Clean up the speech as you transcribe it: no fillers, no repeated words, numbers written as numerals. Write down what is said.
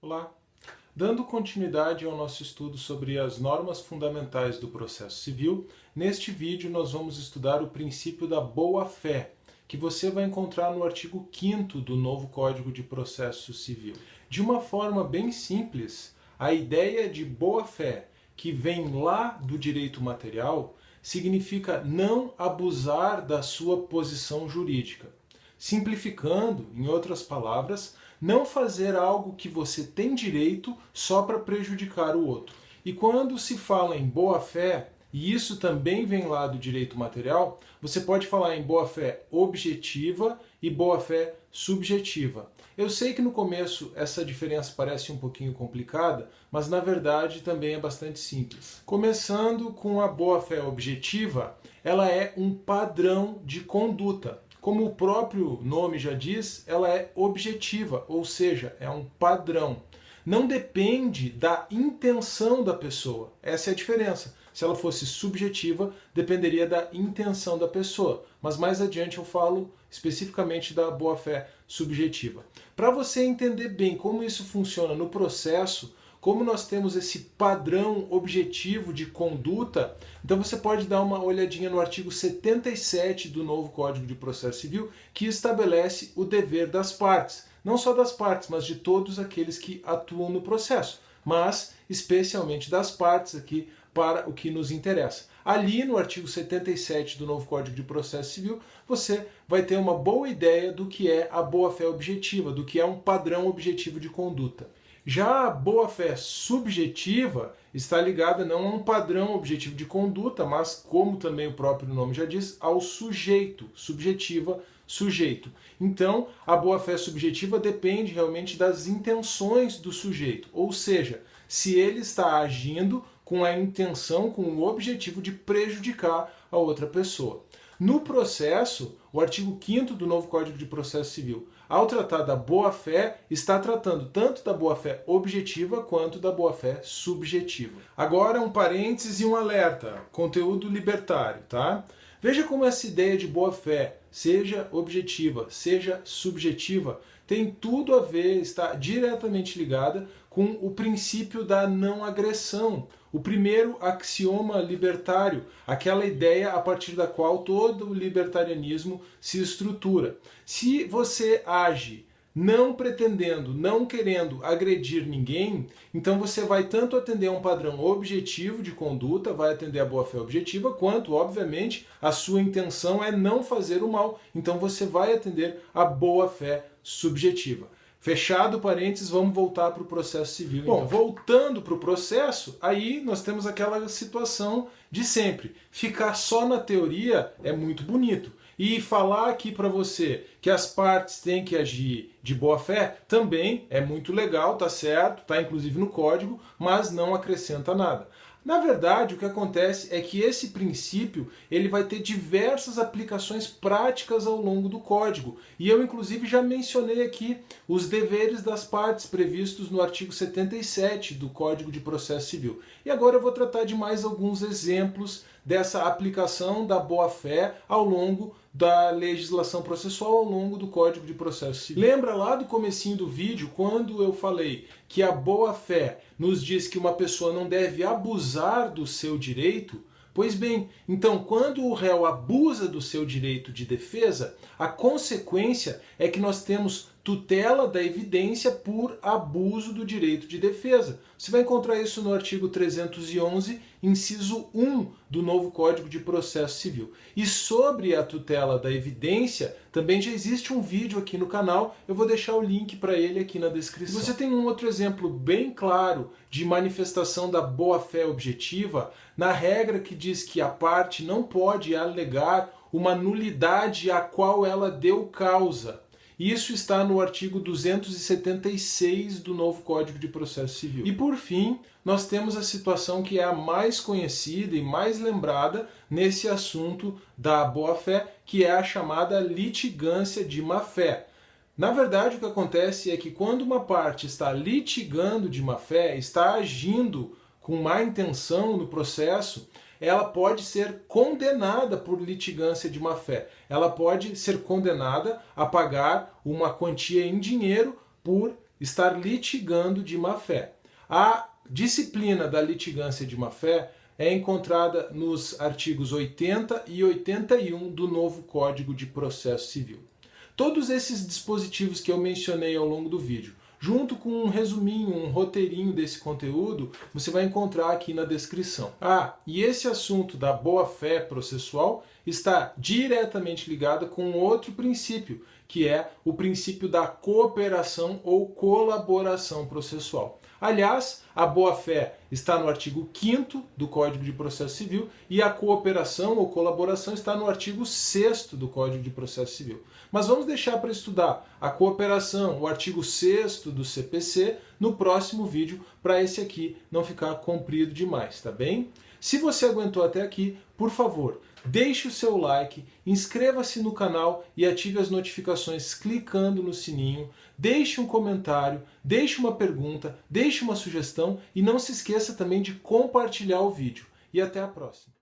Olá! Dando continuidade ao nosso estudo sobre as normas fundamentais do processo civil, neste vídeo nós vamos estudar o princípio da boa-fé, que você vai encontrar no artigo 5º do novo Código de Processo Civil. De uma forma bem simples, a ideia de boa-fé, que vem lá do direito material, significa não abusar da sua posição jurídica. Simplificando, em outras palavras, não fazer algo que você tem direito só para prejudicar o outro. E quando se fala em boa-fé, e isso também vem lá do direito material, você pode falar em boa-fé objetiva e boa-fé subjetiva. Eu sei que no começo essa diferença parece um pouquinho complicada, mas na verdade também é bastante simples. Começando com a boa-fé objetiva, ela é um padrão de conduta. Como o próprio nome já diz, ela é objetiva, ou seja, é um padrão. Não depende da intenção da pessoa. Essa é a diferença. Se ela fosse subjetiva, dependeria da intenção da pessoa. Mas mais adiante eu falo especificamente da boa-fé subjetiva. Para você entender bem como isso funciona no processo, como nós temos esse padrão objetivo de conduta, então você pode dar uma olhadinha no artigo 77 do novo Código de Processo Civil, que estabelece o dever das partes. Não só das partes, mas de todos aqueles que atuam no processo, mas especialmente das partes aqui para o que nos interessa. Ali no artigo 77 do novo Código de Processo Civil, você vai ter uma boa ideia do que é a boa-fé objetiva, do que é um padrão objetivo de conduta. Já a boa-fé subjetiva está ligada não a um padrão objetivo de conduta, mas, como também o próprio nome já diz, ao sujeito. Subjetiva, sujeito. Então, a boa-fé subjetiva depende realmente das intenções do sujeito, ou seja, se ele está agindo com a intenção, com o objetivo de prejudicar a outra pessoa. No processo, o artigo 5º do novo Código de Processo Civil, ao tratar da boa-fé, está tratando tanto da boa-fé objetiva quanto da boa-fé subjetiva. Agora um parênteses e um alerta, conteúdo libertário, tá? Veja como essa ideia de boa-fé, seja objetiva, seja subjetiva, tem tudo a ver, está diretamente ligada com o princípio da não agressão. O primeiro axioma libertário, aquela ideia a partir da qual todo o libertarianismo se estrutura. Se você age não pretendendo, não querendo agredir ninguém, então você vai tanto atender a um padrão objetivo de conduta, vai atender a boa-fé objetiva, quanto, obviamente, a sua intenção é não fazer o mal, então você vai atender a boa-fé subjetiva. Fechado parênteses, vamos voltar para o processo civil. Bom, então, voltando para o processo, aí nós temos aquela situação de sempre. Ficar só na teoria é muito bonito. E falar aqui para você que as partes têm que agir de boa fé também é muito legal, tá certo, tá inclusive no código, mas não acrescenta nada. Na verdade, o que acontece é que esse princípio ele vai ter diversas aplicações práticas ao longo do código. E eu, inclusive, já mencionei aqui os deveres das partes previstos no artigo 77 do Código de Processo Civil. E agora eu vou tratar de mais alguns exemplos dessa aplicação da boa-fé ao longo da legislação processual, ao longo do Código de Processo Civil. Lembra lá do comecinho do vídeo, quando eu falei que a boa-fé nos diz que uma pessoa não deve abusar do seu direito? Pois bem, então quando o réu abusa do seu direito de defesa, a consequência é que nós temos tutela da evidência por abuso do direito de defesa. Você vai encontrar isso no artigo 311, inciso 1 do novo Código de Processo Civil. E sobre a tutela da evidência, também já existe um vídeo aqui no canal, eu vou deixar o link para ele aqui na descrição. Você tem um outro exemplo bem claro de manifestação da boa-fé objetiva, na regra que diz que a parte não pode alegar uma nulidade a qual ela deu causa. Isso está no artigo 276 do novo Código de Processo Civil. E por fim, nós temos a situação que é a mais conhecida e mais lembrada nesse assunto da boa-fé, que é a chamada litigância de má-fé. Na verdade, o que acontece é que quando uma parte está litigando de má-fé, está agindo com má intenção no processo, ela pode ser condenada por litigância de má-fé. Ela pode ser condenada a pagar uma quantia em dinheiro por estar litigando de má-fé. A disciplina da litigância de má-fé é encontrada nos artigos 80 e 81 do novo Código de Processo Civil. Todos esses dispositivos que eu mencionei ao longo do vídeo, junto com um resuminho, um roteirinho desse conteúdo, você vai encontrar aqui na descrição. E esse assunto da boa-fé processual está diretamente ligado com outro princípio, que é o princípio da cooperação ou colaboração processual. Aliás, a boa-fé está no artigo 5º do Código de Processo Civil e a cooperação ou colaboração está no artigo 6º do Código de Processo Civil. Mas vamos deixar para estudar a cooperação, o artigo 6º do CPC, no próximo vídeo, para esse aqui não ficar comprido demais, tá bem? Se você aguentou até aqui, por favor, deixe o seu like, inscreva-se no canal e ative as notificações clicando no sininho, deixe um comentário, deixe uma pergunta, deixe uma sugestão e não se esqueça também de compartilhar o vídeo. E até a próxima!